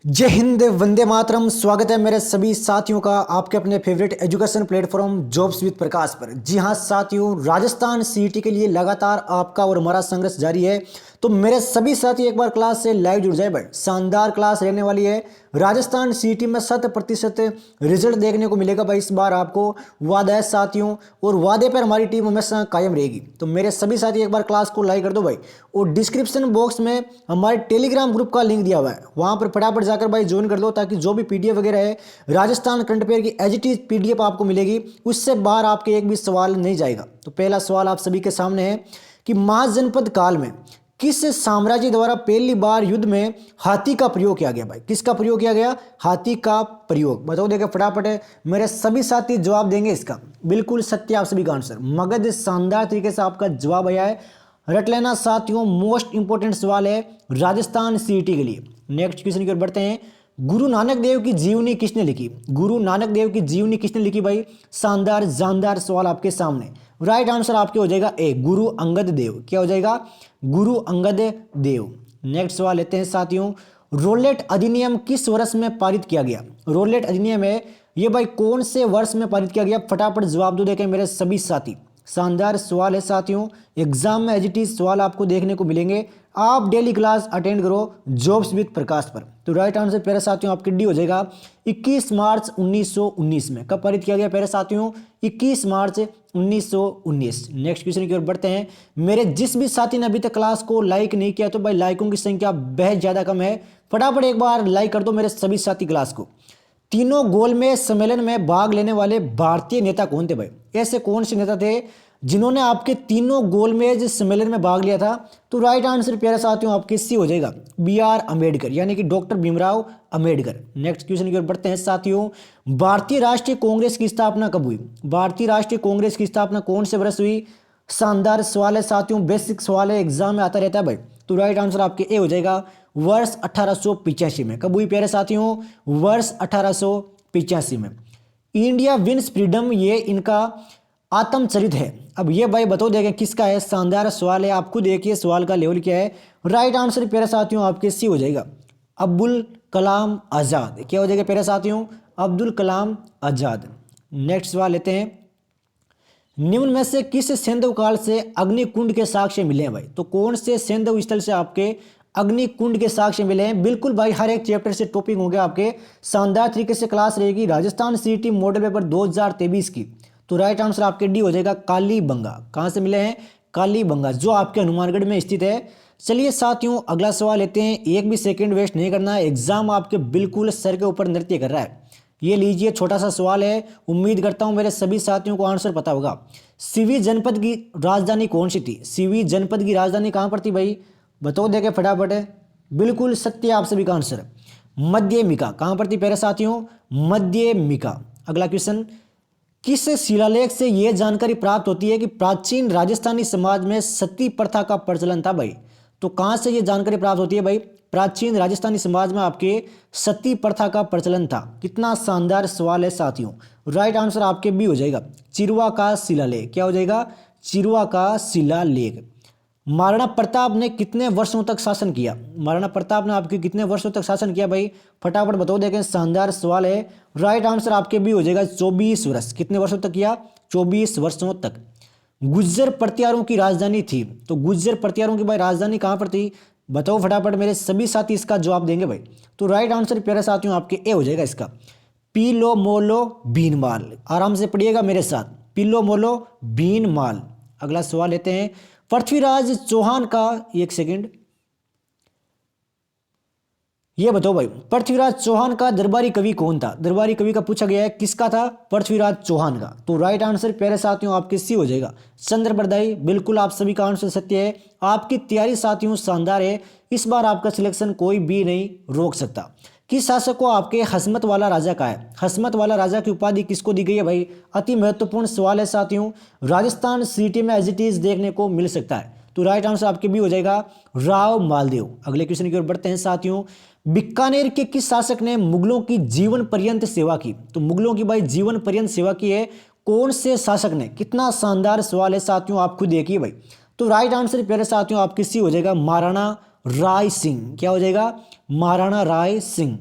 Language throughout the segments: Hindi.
जय हिंद, वंदे मातरम। स्वागत है मेरे सभी साथियों का आपके अपने favourite education platform jobs with Prakash पर। जी हां साथियों, राजस्थान सीईटी के लिए लगातार आपका और हमारा संघर्ष जारी है। तो मेरे सभी साथी एक बार क्लास से लाइव जुड़ जाए भाई, शानदार क्लास रहने वाली है। राजस्थान सीईटी में 100% रिजल्ट देखने को मिलेगा भाई इस बार आपको, वादा है साथियों, और वादे पर हमारी टीम हमेशा कायम रहेगी। तो मेरे सभी साथी एक बार क्लास को लाइक कर दो भाई, और डिस्क्रिप्शन बॉक्स में हमारे टेलीग्राम ग्रुप का लिंक दिया हुआ है, वहां पर फटाफट जाकर भाई ज्वाइन कर दो, ताकि जो भी पीडीएफ वगैरह है राजस्थान करंट अफेयर की एज इट इज पीडीएफ आपको मिलेगी, उससे बाहर आपके एक भी सवाल नहीं जाएगा। तो पहला सवाल आप सभी के सामने है कि महाजनपद काल में किस साम्राज्य द्वारा पहली बार युद्ध में हाथी का प्रयोग किया गया? भाई किसका प्रयोग किया गया? हाथी का प्रयोग। बताओ देखिए फटाफट है, मेरे सभी साथी जवाब देंगे इसका। बिल्कुल सत्य आप सभी का आंसर, मगध। शानदार तरीके से आपका जवाब आया है, रट लेना साथियों। मोस्ट इंपोर्टेंट सवाल है राजस्थान सीईटी के लिए। नेक्स्ट क्वेश्चन की ओर बढ़ते हैं। गुरु नानक देव की जीवनी किसने लिखी? गुरु नानक देव की जीवनी किसने लिखी भाई? शानदार जानदार सवाल आपके सामने। राइट आंसर आपके हो जाएगा ए, गुरु अंगद देव। क्या हो जाएगा? गुरु अंगद देव। नेक्स्ट सवाल लेते हैं साथियों। रोलेट अधिनियम किस वर्ष में पारित किया गया? रोलेट अधिनियम है ये भाई कौन से वर्ष में पारित किया गया? फटाफट जवाब दो देखें मेरे सभी साथी। शानदार सवाल है साथियों, एग्जाम में एज इट इज सवाल आपको देखने को मिलेंगे। आप डेली क्लास अटेंड करो जॉब्स विद प्रकाश पर। तो राइट आंसर प्यारे साथियों आपके डी हो जाएगा 21 मार्च 1919 में। कब पारित किया गया प्यारे साथियों? 21 मार्च 1919। नेक्स्ट क्वेश्चन की ओर बढ़ते हैं। मेरे जिस भी साथी ने अभी तक क्लास को लाइक नहीं किया, तो भाई लाइकों की संख्या बेहद ज्यादा कम है, फटाफट एक बार लाइक कर दो मेरे सभी साथी क्लास को। तीनों गोलमेज सम्मेलन में भाग लेने वाले भारतीय नेता कौन थे भाई? ऐसे कौन से नेता थे जिन्होंने आपके तीनों गोलमेज सम्मेलन में भाग लिया था? तो राइट आंसर प्यारे साथियों आपके सी हो जाएगा, बी आर अम्बेडकर, यानी कि doctor Bhimrao Ambedkar. Next question की ओर बढ़ते हैं साथियों। भारतीय राष्ट्रीय कांग्रेस की स्थापना कब हुई? भारतीय राष्ट्रीय कांग्रेस की स्थापना कौन से वर्ष हुई? शानदार सवाल है साथियों, बेसिक सवाल है, एग्जाम में आता रहता है भाई। तो राइट आंसर आपके ए हो जाएगा, वर्ष 1885 में। कब हुई प्यारे साथियों? वर्ष 1885 में। इंडिया विंस फ्रीडम ये इनका आत्मचरित है। अब ये भाई बताओ देखें किसका है? शानदार सवाल है, आप खुद देखिए सवाल का लेवल क्या है। राइट आंसर प्यारे साथियों आपके सी हो जाएगा, अब्दुल कलाम आजाद। क्या हो जाएगा प्यारे साथियों? अब्दुल कलाम आजाद। नेक्स्ट सवाल लेते हैं। निम्न में से किस सैंधव काल से अग्निकुंड के साक्ष्य मिले हैं भाई? तो कौन से सैंधव स्थल से आपके अग्निकुंड के साक्ष्य मिले हैं? बिल्कुल भाई हर एक चैप्टर से टॉपिक होंगे आपके, शानदार तरीके से क्लास रहेगी राजस्थान सीईटी मॉडल पेपर 2023 की। तो राइट आंसर आपके डी हो जाएगा, कालीबंगा। कहां से मिले हैं? कालीबंगा, जो आपके हनुमानगढ़ में स्थित है। चलिए साथियों अगला सवाल लेते हैं, एक भी सेकंड वेस्ट नहीं करना है, एग्जाम आपके बिल्कुल सर के ऊपर नृत्य कर रहा है। ये लीजिए छोटा सा सवाल है, उम्मीद करता हूं मेरे सभी साथियों को आंसर पता होगा। सीवी जनपद की राजधानी कौन सी थी? सीवी जनपद की राजधानी कहां पर थी भाई? बताओ देखे फटाफट है। बिल्कुल सत्य आप सभी का आंसर, मध्यमिका। कहां पर थी प्यारे साथियों? मध्यमिका। अगला क्वेश्चन। किस शिलालेख से यह जानकारी प्राप्त होती है कि प्राचीन राजस्थानी समाज में सती प्रथा का प्रचलन था भाई? तो कहां से यह जानकारी प्राप्त होती है भाई? प्राचीन राजस्थानी समाज में आपके सती प्रथा का प्रचलन था। कितना शानदार सवाल है साथियों। राइट आंसर आपके बी हो जाएगा, चिरवा का शिलालेख। क्या हो जाएगा? चिरवा का शिलालेख। महाराणा प्रताप ने कितने वर्षों तक शासन किया? महाराणा प्रताप ने आपके कितने वर्षों तक शासन किया भाई? फटाफट बताओ देखें, शानदार सवाल है। राइट आंसर आपके भी हो जाएगा 24 वर्ष। कितने वर्षों तक किया? 24 वर्षों तक। गुज्जर प्रतिहारों की राजधानी थी, तो गुज्जर प्रतिहारों की भाई राजधानी कहां पर थी? बताओ फटाफट, मेरे सभी साथी इसका जवाब देंगे भाई। तो राइट आंसर प्यारे साथियों आपके ए हो जाएगा इसका, पीलो मोलो भीनमाल। आराम से पढ़िएगा मेरे साथ, पीलो मोलो भीनमाल। अगला सवाल लेते हैं। पृथ्वीराज चौहान का, एक सेकंड, ये बताओ भाई पृथ्वीराज चौहान का दरबारी कवि कौन था? दरबारी कवि का पूछा गया है, किसका था? पृथ्वीराज चौहान का। तो राइट आंसर प्यारे साथियों आपके सी हो जाएगा, चंद्र बरदाई। बिल्कुल आप सभी का आंसर सत्य है। आपकी तैयारी साथियों शानदार है, इस बार आपका सिलेक्शन कोई भी नहीं रोक सकता। किस शासक को आपके हसमत वाला राजा का है? हसमत वाला राजा की उपाधि किसको दी गई है भाई? अति महत्वपूर्ण सवाल है साथियों, राजस्थान सीटी में एज इट इज देखने को मिल सकता है। तो राइट आंसर आपके भी हो जाएगा, राव मालदेव। अगले क्वेश्चन की ओर बढ़ते हैं साथियों। बीकानेर के किस शासक ने मुगलों की जीवन पर्यंत सेवा की? तो मुगलों की भाई जीवन पर्यंत सेवा की है कौन से शासक ने? कितना शानदार सवाल है साथियों, आप खुद देखिए भाई। तो राइट आंसर प्यारे साथियों आपकी सी हो जाएगा, महाराणा राय सिंह। क्या हो जाएगा? महाराणा राय सिंह।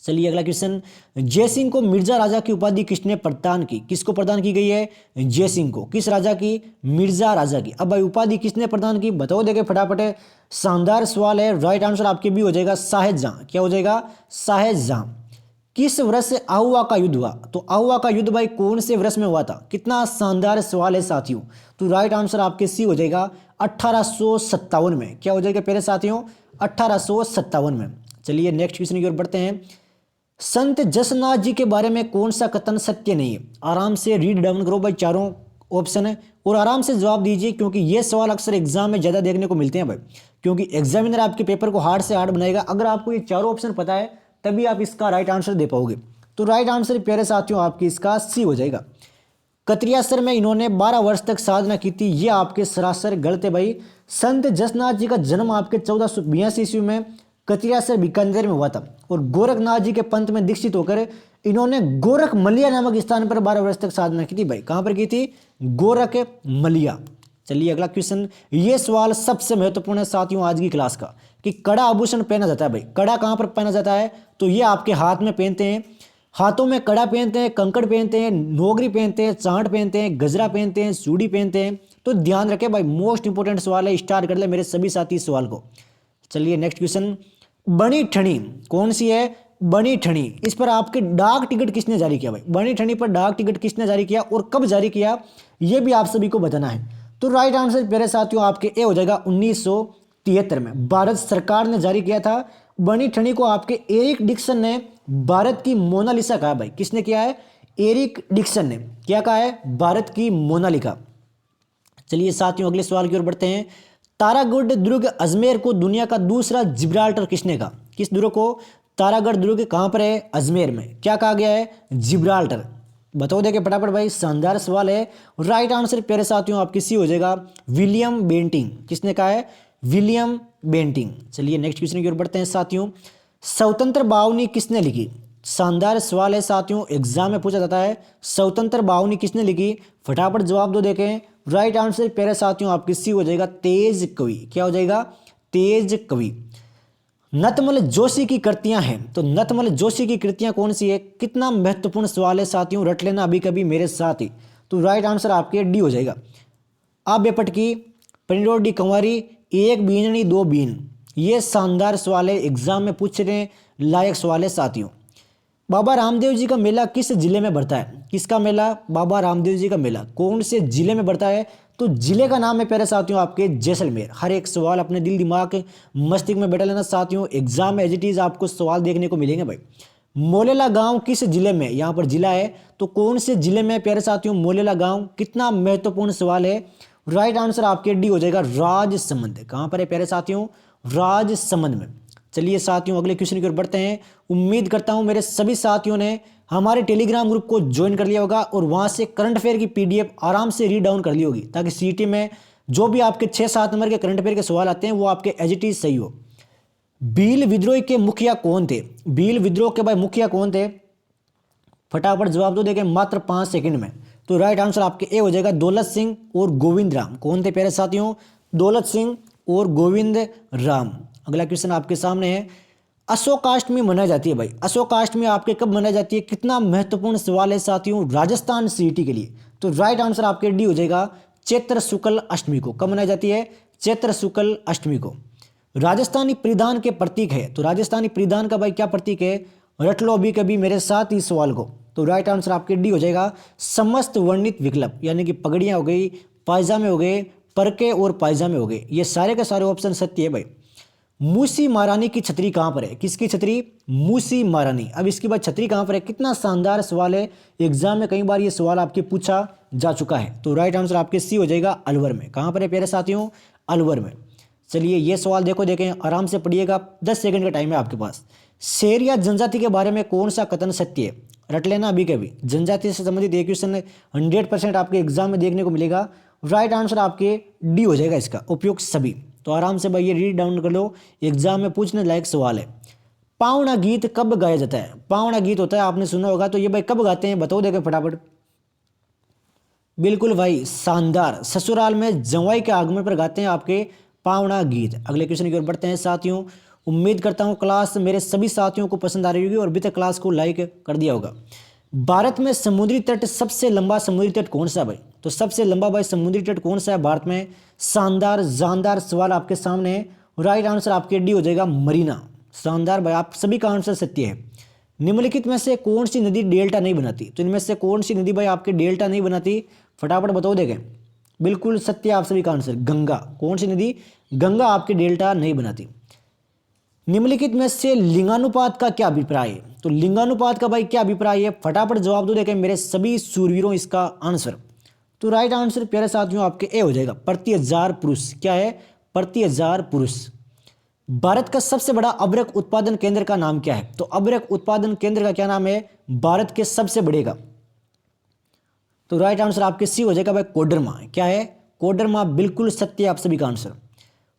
चलिए अगला क्वेश्चन, जयसिंह को मिर्जा राजा की उपाधि किसने प्रदान की? किसको प्रदान की गई है? जयसिंह को। किस राजा की? मिर्जा राजा की। अब भाई उपाधि किसने प्रदान की बताओ, देखे फटाफट। शानदार सवाल है। राइट आंसर आपके भी हो जाएगा शाहजहां। क्या हो जाएगा? शाहजहां। किस वर्ष आहुआ का युद्ध हुआ? तो आहुआ का युद्ध भाई कौन से वर्ष में हुआ था? कितना शानदार सवाल है साथियों। तो राइट आंसर आपके सी हो जाएगा 1857 में। क्या हो जाएगा प्यारे साथियों? 1857 में। चलिए नेक्स्ट क्वेश्चन की ओर बढ़ते हैं। संत जसनाथ जी के बारे में कौन सा कथन सत्य नहीं है? आराम से रीड डाउन करो भाई, चारों ऑप्शन है और आराम से जवाब दीजिए, क्योंकि ये सवाल अक्सर एग्जाम में ज़्यादा देखने को मिलते हैं भाई, क्योंकि एग्जामिनर आपके पेपर को हार्ड से हार्ड बनाएगा। अगर आपको ये चारों ऑप्शन पता है तभी आप इसका राइट आंसर दे पाओगे। तो राइट आंसर प्यारे साथियों आपकी इसका सी हो जाएगा। कतरियासर में इन्होंने 12 वर्ष तक साधना की थी, ये आपके सरासर गलत है भाई। संत जसनाथ जी का जन्म आपके 1482 ईस्वी में कतरियासर बीकानेर में हुआ था और गोरखनाथ जी के पंथ में दीक्षित होकर इन्होंने गोरख मलिया नामक स्थान पर 12 वर्ष तक साधना की थी भाई। कहां पर की थी? गोरख मलिया। चलिए अगला क्वेश्चन, ये सवाल सबसे महत्वपूर्ण है साथियों आज की क्लास का, कि कड़ा आभूषण पहना जाता है भाई। कड़ा कहां पर पहना जाता है? तो ये आपके हाथ में पहनते हैं, हाथों में कड़ा पहनते हैं, कंकड़ पहनते हैं, नोगरी पहनते हैं, चांट पहनते हैं, गजरा पहनते हैं, चूड़ी पहनते हैं। तो ध्यान रखें भाई, मोस्ट इंपोर्टेंट सवाल है, स्टार्ट कर ले मेरे सभी साथी सवाल को। चलिए नेक्स्ट क्वेश्चन, बनी ठनी कौन सी है? बनी ठनी, इस पर आपके डाक टिकट किसने जारी किया भाई? बनी ठनी पर डाक टिकट किसने जारी किया और कब जारी किया, यह भी आप सभी को बताना है। तो राइट आंसर प्यारे साथियों आपके ए हो जाएगा 1973 में भारत सरकार ने जारी किया था। बनी ठनी को आपके एरिक डिक्सन ने भारत की मोनालिसा कहा भाई। किसने किया है? एरिक डिक्सन ने क्या कहा है? भारत की मोनालिसा। चलिए साथियों अगले सवाल की ओर बढ़ते हैं। तारागढ़ दुर्ग अजमेर को दुनिया का दूसरा जिब्राल्टर किसने कहा? किस दुर्ग को? तारागढ़ दुर्ग कहां पर है? अजमेर में। क्या कहा गया है? जिब्राल्टर। बताओ देखे फटाफट भाई, शानदार सवाल है। राइट आंसर प्यारे साथियों आपकी सी हो जाएगा विलियम बेंटिंग। किसने कहा है? William Bentinck. चलिए नेक्स्ट क्वेश्चन की ओर बढ़ते हैं साथियों। स्वतंत्र बावनी किसने लिखी? शानदार सवाल है साथियों, एग्जाम में पूछा जाता है। स्वतंत्र बावनी किसने लिखी? फटाफट जवाब दो देखें। राइट आंसर प्यारे साथियों आपकी सी हो जाएगा तेज कवि। क्या हो जाएगा? तेज कवि। नतमल जोशी की कृतियां हैं, तो नतमल जोशी की कृतियां कौन सी है? कितना महत्वपूर्ण सवाल है साथियों, रट लेना अभी कभी मेरे साथ ही। तो राइट आंसर आपके डी हो जाएगा। आब्य पटकी, परिरोडी कंवारी, एक बीननी दो बीन। ये शानदार सवाल है, एग्जाम में पूछने लायक सवाल है साथियों। बाबा रामदेव जी का मेला किस जिले में बढ़ता है? किसका मेला? बाबा रामदेव जी का मेला कौन से जिले में बढ़ता है? तो जिले का नाम है प्यारे साथियों आपके जैसलमेर। हर एक सवाल अपने दिल दिमाग मस्तिष्क में बैठा लेना साथियों, एग्जाम में एज इट इज आपको सवाल देखने को मिलेंगे भाई। मोलेला गांव किस जिले में? यहाँ पर जिला है, तो कौन से जिले में प्यारे साथियों मोलेला गांव? कितना महत्वपूर्ण सवाल है। राइट आंसर आपके डी हो जाएगा राजसमंद। कहां पर है प्यारे साथियों? राजसमंद में। चलिए साथियों अगले क्वेश्चन की ओर बढ़ते हैं। उम्मीद करता हूं मेरे सभी साथियों ने हमारे टेलीग्राम ग्रुप को ज्वाइन कर लिया होगा और वहां से करंट अफेयर की पीडीएफ आराम से रीड डाउन कर ली होगी, ताकि सीटी में जो भी आपके 6-7 नंबर के करंट अफेयर के सवाल आते हैं वो आपके एज इट इज सही हो। भील विद्रोह के मुखिया कौन थे? भील विद्रोह के भाई मुखिया कौन थे? फटाफट जवाब दो देखें मात्र 5 सेकंड में। तो राइट आंसर आपके ए हो जाएगा दौलत सिंह और गोविंद राम। कौन थे प्यारे साथियों? दौलत सिंह और गोविंद राम। अगला क्वेश्चन आपके सामने है। अशोकाष्टमी मनाई जाती है भाई। अशोकाष्टमी आपके कब मनाई जाती है? कितना महत्वपूर्ण सवाल है साथियों राजस्थान सीटी के लिए। तो राइट आंसर आपके डी हो जाएगा चैत्र शुक्ल अष्टमी को। कब मनाई जाती है? चैत्र शुक्ल अष्टमी को। राजस्थानी परिधान के प्रतीक है, तो राजस्थानी परिधान का भाई क्या प्रतीक है? रट लो अभी कभी मेरे साथ इस सवाल को। तो राइट आंसर आपके डी हो जाएगा समस्त वर्णित विकल्प, यानी कि पगड़ियां हो गई, पायजामे हो गए, परके और पायजामे हो गए। ये सारे के सारे ऑप्शन सत्य है भाई। मूसी महारानी की छतरी कहां पर है? किसकी छतरी? मूसी महारानी। अब इसके बाद छतरी कहां पर है? कितना शानदार सवाल है, एग्जाम में कई बार ये सवाल आपके पूछा जा चुका है। तो राइट आंसर आपके सी हो जाएगा अलवर में। कहां पर है प्यारे साथियों? अलवर में। चलिए ये सवाल देखें आराम से पढ़िएगा, 10 सेकंड का टाइम है आपके पास। शेर या जनजाति के बारे में कौन सा कथन सत्य है? रट लेना अभी कभी। जनजाति से संबंधित एक क्वेश्चन 100% आपके एग्जाम में देखने को मिलेगा। राइट आंसर आपके डी हो जाएगा इसका उपयुक्त सभी। तो आराम से भाई ये रीड डाउन कर लो, एग्जाम में पूछने लायक सवाल है। पावना गीत कब गाया जाता है? पावना गीत होता है, आपने सुना होगा, तो ये भाई कब गाते हैं बताओ देखें फटाफट। बिल्कुल भाई शानदार, ससुराल में जवाई के आगमन पर गाते हैं आपके पावना गीत। अगले क्वेश्चन की ओर बढ़ते हैं साथियों। उम्मीद करता हूँ क्लास मेरे सभी साथियों को पसंद आ रही होगी और अभी तक क्लास को लाइक कर दिया होगा। भारत में समुद्री तट, सबसे लंबा समुद्री तट कौन सा है भाई? तो सबसे लंबा भाई समुद्री तट कौन सा है भारत में? शानदार जानदार सवाल आपके सामने है। राइट आंसर आपके डी हो जाएगा मरीना। शानदार भाई, आप सभी का आंसर सत्य है। निम्नलिखित में से कौन सी नदी डेल्टा नहीं बनाती? तो इनमें से कौन सी नदी भाई आपके डेल्टा नहीं बनाती? फटाफट बताओ देखें। बिल्कुल सत्य आप सभी का आंसर गंगा। कौन सी नदी? गंगा आपके डेल्टा नहीं बनाती। निम्नलिखित में से लिंगानुपात का क्या अभिप्राय है? तो लिंगानुपात का भाई क्या अभिप्राय है? फटाफट जवाब दो देखें मेरे सभी सूरवीरों इसका आंसर। तो राइट आंसर प्यारे साथियों आपके ए हो जाएगा, प्रति 1000 पुरुष। क्या है? प्रति 1000 पुरुष। भारत का सबसे बड़ा अभ्रक उत्पादन केंद्र का नाम क्या है? तो अभ्रक उत्पादन केंद्र का क्या नाम है भारत के सबसे बड़े का? तो राइट आंसर आपके सी हो जाएगा भाई कोडरमा। क्या है? कोडरमा। बिल्कुल सत्य आप सभी का आंसर।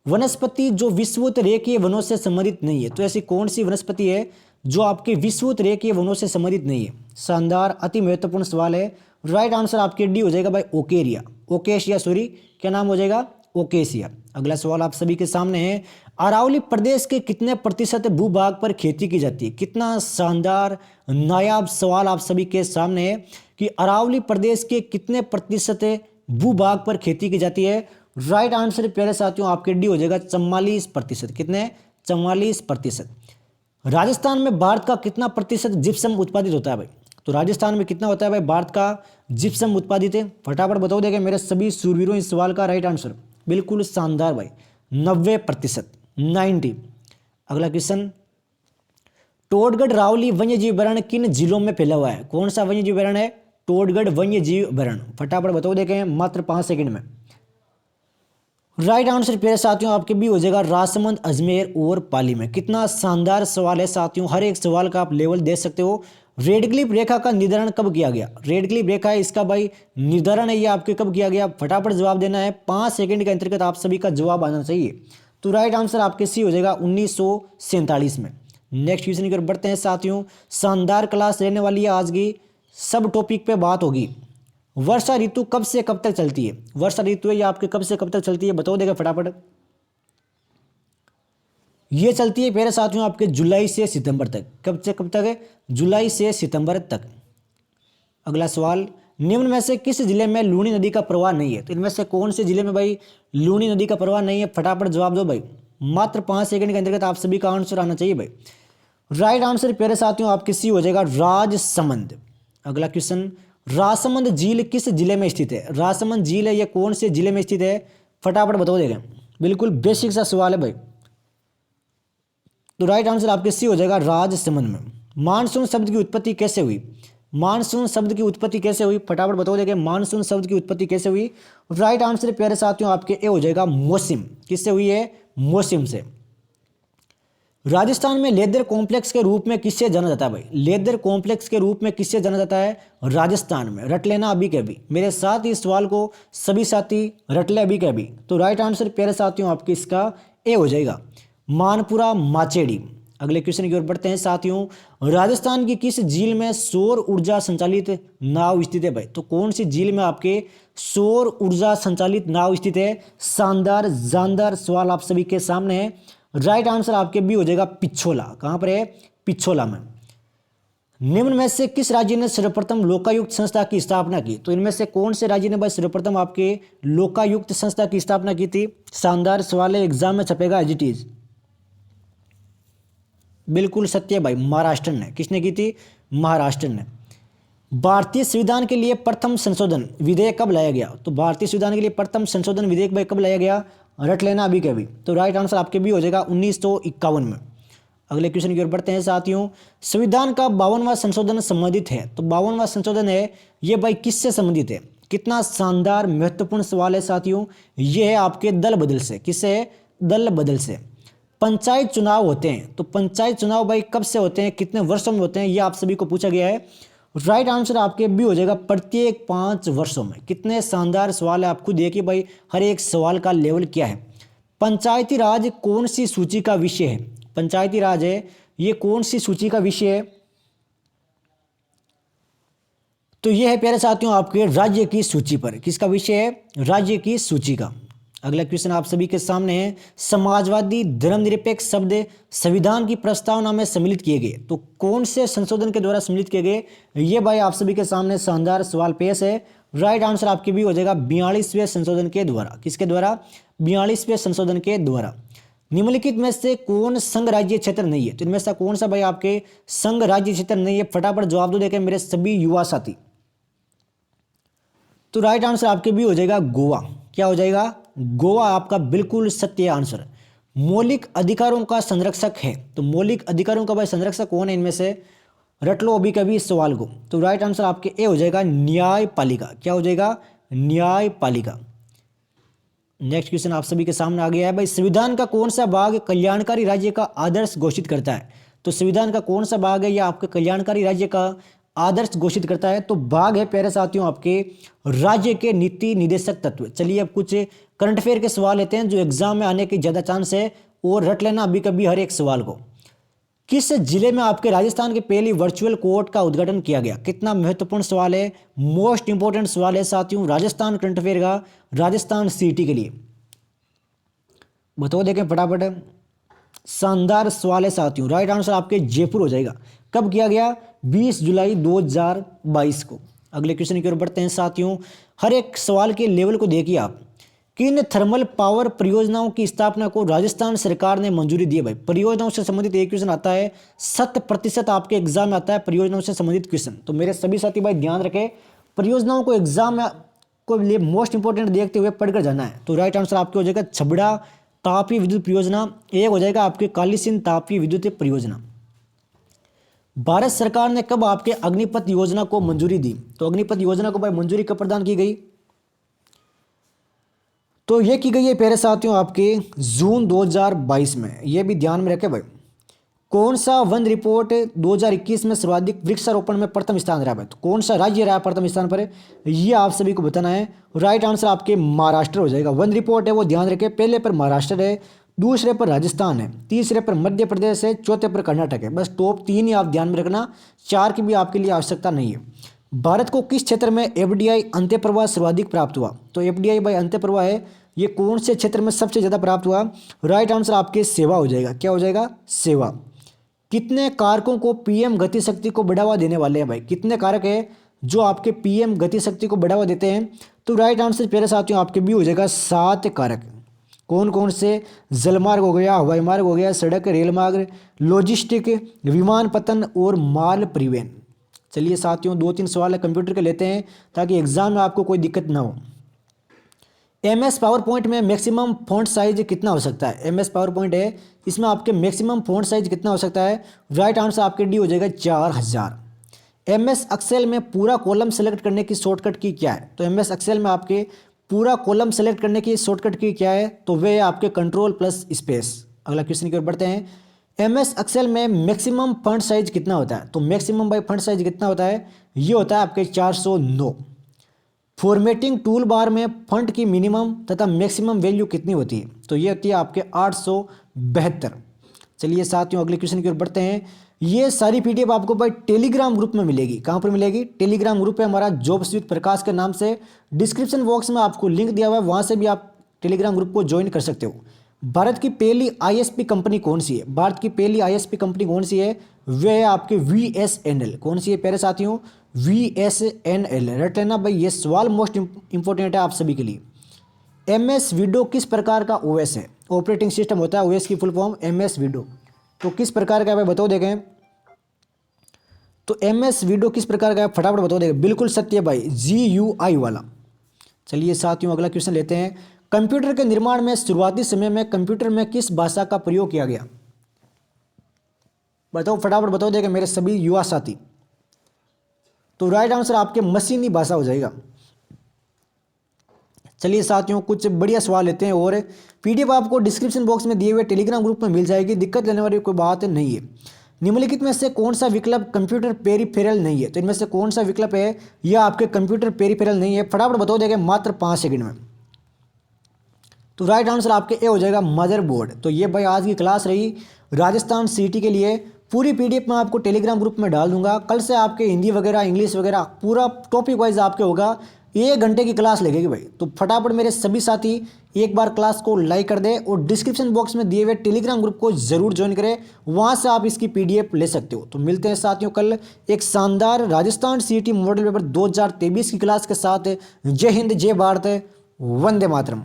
वनस्पति जो विषुवत रेखीय वनों से संबंधित नहीं है, तो ऐसी कौन सी वनस्पति है जो आपके विषुवत रेखीय वनों से संबंधित नहीं है? शानदार, अति महत्वपूर्ण सवाल है। राइट आंसर आपके डी हो जाएगा भाई ओकेरिया, ओकेशिया, सॉरी क्या नाम हो जाएगा? ओकेशिया। अगला सवाल आप सभी के सामने है, अरावली प्रदेश के कितने प्रतिशत भूभाग पर खेती की जाती है? कितना शानदार नायाब सवाल आप सभी के सामने है कि अरावली प्रदेश के कितने प्रतिशत भूभाग पर खेती की जाती है? राइट आंसर प्यारे साथियों आपके डी हो जाएगा 44%। कितने? 44%। राजस्थान में भारत का कितना प्रतिशत जिप्सम उत्पादित होता है भाई? तो राजस्थान में कितना होता है भाई भारत का जिप्सम उत्पादित है? फटाफट बताओ देंगे मेरे सभी सूरवीरों इस सवाल का राइट आंसर। बिल्कुल शानदार भाई, 90%, 90। अगला क्वेश्चन, टोडगढ़ रावली वन्यजीव अभयारण्य किन जिलों में फैला हुआ है? कौन सा वन्यजीव अभयारण्य है? टोडगढ़ वन्यजीव अभयारण्य। फटाफट बताओ देखें मात्र 5 सेकंड में। राइट आंसर प्यारे साथियों आपके भी हो जाएगा राजसमंद, अजमेर और पाली में। कितना शानदार सवाल है साथियों, हर एक सवाल का आप लेवल दे सकते हो। रेड क्लिफ रेखा का निर्धारण कब किया गया? रेड क्लिफ रेखा है इसका भाई निर्धारण है ये आपके कब किया गया? फटाफट जवाब देना है, 5 सेकंड के अंतर्गत आप सभी का जवाब आना चाहिए। तो राइट आंसर आपके सी हो जाएगा 1947 में। नेक्स्ट क्वेश्चन की ओर बढ़ते हैं साथियों। शानदार क्लास रहने वाली है आज की, सब टॉपिक पे बात होगी। वर्षा ऋतु कब से कब तक चलती है? वर्षा ऋतु है ये आपके कब से कब तक चलती है? बताओ देगा फटाफट। ये चलती है प्यारे साथियों आपके जुलाई से सितंबर तक। कब से कब तक है? जुलाई से सितंबर तक। अगला सवाल, निम्न में से किस जिले में लूनी नदी का प्रवाह नहीं है? तो इनमें से कौन से जिले में भाई लूनी नदी का प्रवाह नहीं है? फटाफट जवाब दो भाई, मात्र 5 सेकंड के अंतर्गत आप सभी का आंसर आना चाहिए भाई। राइट आंसर प्यारे साथियों आपके सी हो जाएगा राजसमंद। अगला क्वेश्चन, राजसमंद झील किस जिले में स्थित है? राजसमंद झील है ये कौन से जिले में स्थित है? फटाफट बताओ देगा। बिल्कुल बेसिक सा सवाल है भाई। तो राइट आंसर आपके सी हो जाएगा राजसमंद में। मानसून शब्द की उत्पत्ति कैसे हुई? मानसून शब्द की उत्पत्ति कैसे हुई? फटाफट बताओ देगा मानसून शब्द की उत्पत्ति कैसे हुई? राइट आंसर प्यारे साथियों आपके ए हो जाएगा मौसम। किससे हुई है? मौसम से। राजस्थान में लेदर कॉम्प्लेक्स के रूप में किससे जाना जाता है भाई? लेदर कॉम्प्लेक्स के रूप में किससे जाना जाता है राजस्थान में? रट लेना अभी के अभी, मेरे साथ ही सवाल को सभी साथी रट ले अभी के अभी। तो राइट आंसर प्यारे साथियों आपके इसका ए हो जाएगा मानपुरा माचेड़ी। अगले क्वेश्चन की ओर बढ़ते हैं साथियों। राजस्थान की किस झील में सौर ऊर्जा संचालित नाव स्थित है भाई? तो कौन सी झील में आपके सौर ऊर्जा संचालित नाव स्थित है? शानदार जानदार सवाल आप सभी के सामने है। राइट आंसर आपके भी हो जाएगा पिछोला। कहां पर है? पिछोला में। निम्न में से किस राज्य ने सर्वप्रथम लोकायुक्त संस्था की स्थापना की? तो इनमें से कौन से राज्य ने भाई सर्वप्रथम आपके लोकायुक्त संस्था की स्थापना की थी? शानदार सवाल है, एग्जाम में छपेगा एज इट इज। बिल्कुल सत्य भाई, महाराष्ट्र ने। किसने की थी? महाराष्ट्र ने। भारतीय संविधान के लिए प्रथम संशोधन विधेयक कब लाया गया? तो भारतीय संविधान के लिए प्रथम संशोधन विधेयक भाई कब लाया गया? रट लेना अभी के अभी। तो राइट आंसर आपके भी हो जाएगा 1951 में। अगले क्वेश्चन की ओर बढ़ते हैं साथियों। संविधान का 52वां संशोधन संबंधित है, तो 52वां संशोधन है ये भाई किससे संबंधित है? कितना शानदार महत्वपूर्ण सवाल है साथियों। ये है आपके दल बदल से। किससे है? दल बदल से। पंचायत चुनाव होते हैं, तो पंचायत चुनाव भाई कब से होते हैं, कितने वर्षों में होते हैं, ये आप सभी को पूछा गया है। राइट आंसर आपके भी हो जाएगा प्रत्येक 5 वर्षों में। कितने शानदार सवाल है, आप खुद देखिए भाई हर एक सवाल का लेवल क्या है। पंचायती राज कौन सी सूची का विषय है? पंचायती राज है ये कौन सी सूची का विषय है? तो ये है प्यारे साथियों आपके राज्य की सूची पर। किसका विषय है? राज्य की सूची का। अगला क्वेश्चन आप सभी के सामने है, समाजवादी धर्मनिरपेक्ष शब्द संविधान की प्रस्तावना में सम्मिलित किए गए तो कौन से संशोधन के द्वारा सम्मिलित किए गए? ये भाई आप सभी के सामने शानदार सवाल पेश है। राइट आंसर आपके भी हो जाएगा 42वें संशोधन के द्वारा। किसके द्वारा? 42वें संशोधन के द्वारा। निम्नलिखित में से कौन संघ राज्य क्षेत्र नहीं है? तो इनमें से कौन सा भाई आपके संघ राज्य क्षेत्र नहीं है? फटाफट जवाब दो देखें मेरे सभी युवा साथी। तो राइट आंसर आपके भी हो जाएगा गोवा। क्या हो जाएगा? गोवा आपका बिल्कुल सत्य आंसर। मौलिक अधिकारों का संरक्षक है तो मौलिक अधिकारों का भाई संरक्षक कौन है? इनमें से रट लो अभी कभी इस सवाल को। तो राइट आंसर आपके ए हो जाएगा न्यायपालिका। क्या हो जाएगा? न्यायपालिका। नेक्स्ट क्वेश्चन आप सभी के सामने आ गया है भाई, संविधान का कौन सा भाग कल्याणकारी राज्य का आदर्श घोषित करता है? तो संविधान का कौन सा भाग है या आपके कल्याणकारी राज्य का आदर्श घोषित करता है? तो भाग है प्यारे साथियों आपके राज्य के नीति निर्देशक तत्व। चलिए अब कुछ करंट अफेयर के सवाल लेते हैं जो एग्जाम में आने की ज्यादा चांस है, और रट लेना अभी कभी हर एक सवाल को। किस जिले में आपके राजस्थान के पहली वर्चुअल कोर्ट का उद्घाटन किया गया? कितना महत्वपूर्ण सवाल है, मोस्ट इंपोर्टेंट सवाल है साथियों राजस्थान करंट अफेयर का, राजस्थान सीटी के लिए। बताओ देखें फटाफट। शानदार सवाल है साथियों। राइट आंसर आपके जयपुर हो जाएगा। कब किया गया? 20 जुलाई 2022 को। अगले क्वेश्चन की ओर बढ़ते हैं साथियों। हर एक सवाल के लेवल को देखिए आप। किन थर्मल पावर परियोजनाओं की स्थापना को राजस्थान सरकार ने मंजूरी दी है? भाई परियोजनाओं से संबंधित एक क्वेश्चन आता है, 100% आपके एग्जाम में आता है परियोजनाओं से संबंधित क्वेश्चन। तो मेरे सभी साथी भाई ध्यान रखें, परियोजनाओं को एग्जाम में को लिए मोस्ट इंपोर्टेंट देखते हुए पढ़कर जाना है। तो राइट आंसर आपके हो जाएगा छबड़ा तापीय विद्युत परियोजना, एक हो जाएगा आपके कालीसिंध तापीय विद्युत परियोजना। भारत सरकार ने कब आपके अग्निपथ योजना को मंजूरी दी? तो अग्निपथ योजना को भाई मंजूरी कब प्रदान की गई? तो ये की गई है प्यारे साथियों आपके जून 2022 में। ये भी ध्यान में रखें भाई। कौन सा वन रिपोर्ट 2021 में सर्वाधिक वृक्षारोपण में प्रथम स्थान रहा है? तो कौन सा राज्य रहा प्रथम स्थान पर? ये आप सभी को बताना है। राइट आंसर आपके महाराष्ट्र हो जाएगा। वन रिपोर्ट है वो ध्यान रखें, पहले पर महाराष्ट्र है, दूसरे पर राजस्थान है, तीसरे पर मध्य प्रदेश है, चौथे पर कर्नाटक है। बस टॉप 3 ही आप ध्यान में रखना, 4 की भी आपके लिए आवश्यकता नहीं है। भारत को किस क्षेत्र में एफडीआई अंत्यप्रवाह सर्वाधिक प्राप्त हुआ? तो एफडीआई भाई अंत्यप्रवाह है, ये कौन से क्षेत्र में सबसे ज़्यादा प्राप्त हुआ? राइट आंसर आपके सेवा हो जाएगा। क्या हो जाएगा? सेवा। कितने कारकों को पीएम गति शक्ति को बढ़ावा देने वाले हैं? भाई कितने कारक है जो आपके पीएम गति शक्ति को बढ़ावा देते हैं? तो राइट आंसर प्यारे साथियों आपके भी हो जाएगा 7 कारक। कौन कौन से? जलमार्ग हो गया, हवाई मार्ग हो गया, सड़क, रेल मार्ग, लॉजिस्टिक, विमानपत्तन और माल परिवहन। चलिए साथियों 2-3 सवाल कंप्यूटर के लेते हैं ताकि एग्जाम में आपको कोई दिक्कत ना हो। MS पावर पॉइंट में मैक्सिमम फॉन्ट साइज कितना हो सकता है? MS पावर पॉइंट है, इसमें आपके मैक्सिमम फॉन्ट साइज कितना हो सकता है? राइट आंसर आपके डी हो जाएगा 4000। MS एक्सेल में पूरा कॉलम सेलेक्ट करने की शॉर्टकट की क्या है? तो MS एक्सेल में आपके पूरा कॉलम सेलेक्ट करने की शॉर्टकट की क्या है? तो वे है आपके कंट्रोल+स्पेस। अगला क्वेश्चन की ओर बढ़ते हैं। MS एक्सेल में मैक्सिमम फॉन्ट साइज कितना होता है? तो मैक्सिमम बाई फॉन्ट साइज कितना होता है? ये होता है आपके 409। फॉर्मेटिंग टूल बार में फॉन्ट की मिनिमम तथा मैक्सिमम वैल्यू कितनी होती है? तो ये होती है आपके 872। चलिए साथियों अगले क्वेश्चन की ओर बढ़ते हैं। ये सारी PDF आपको भाई टेलीग्राम ग्रुप में मिलेगी। कहाँ पर मिलेगी? टेलीग्राम ग्रुप है हमारा जॉब्स विद प्रकाश के नाम से। डिस्क्रिप्शन बॉक्स में आपको लिंक दिया हुआ है, वहाँ से भी आप टेलीग्राम ग्रुप को ज्वाइन कर सकते हो। भारत की पहली ISP कंपनी कौन सी है? भारत की पहली ISP कंपनी कौन सी है? वह है आपके VSNL। कौन सी है प्यारे साथियों? VSNL। रट लेना भाई, ये सवाल मोस्ट इंपॉर्टेंट है आप सभी के लिए। MS विंडो किस प्रकार का OS है? ऑपरेटिंग सिस्टम होता है, OS की फुल फॉर्म MS विंडो। तो किस प्रकार का है भाई बताओ देखें। तो MS विंडो किस प्रकार का है फटाफट बताओ देखें। बिल्कुल सत्य भाई, GUI वाला। चलिए साथियों अगला क्वेश्चन लेते हैं। कंप्यूटर के निर्माण में शुरुआती समय में कंप्यूटर में किस भाषा का प्रयोग किया गया? बताओ फटाफट बताओ देखें मेरे सभी युवा साथी। तो राइट आंसर आपके मशीनी भाषा हो जाएगा। चलिए साथियों कुछ बढ़िया सवाल लेते हैं, और PDF आपको डिस्क्रिप्शन बॉक्स में दिए हुए टेलीग्राम ग्रुप में मिल जाएगी, दिक्कत लेने वाली कोई बात नहीं है। निम्नलिखित में से कौन सा विकल्प कंप्यूटर पेरिफेरल नहीं है? तो इनमें से कौन सा विकल्प है यह आपके कंप्यूटर पेरिफेरल नहीं है? फटाफट बताओ देगा मात्र 5 सेकंड में। तो राइट आंसर आपके ए हो जाएगा मदरबोर्ड। तो ये भाई आज की क्लास रही राजस्थान सीटी के लिए। पूरी PDF मैं आपको टेलीग्राम ग्रुप में डाल दूंगा। कल से आपके हिंदी वगैरह इंग्लिश वगैरह पूरा टॉपिक वाइज आपके होगा। 1 घंटे की क्लास लगेगी भाई। तो फटाफट मेरे सभी साथी एक बार क्लास को लाइक कर दे और डिस्क्रिप्शन बॉक्स में दिए हुए टेलीग्राम ग्रुप को जरूर ज्वाइन करें, वहां से आप इसकी पीडीएफ ले सकते हो। तो मिलते हैं साथियों कल एक शानदार राजस्थान सीईटी मॉडल पेपर 2023 की क्लास के साथ। जय हिंद, जय भारत, वंदे मातरम।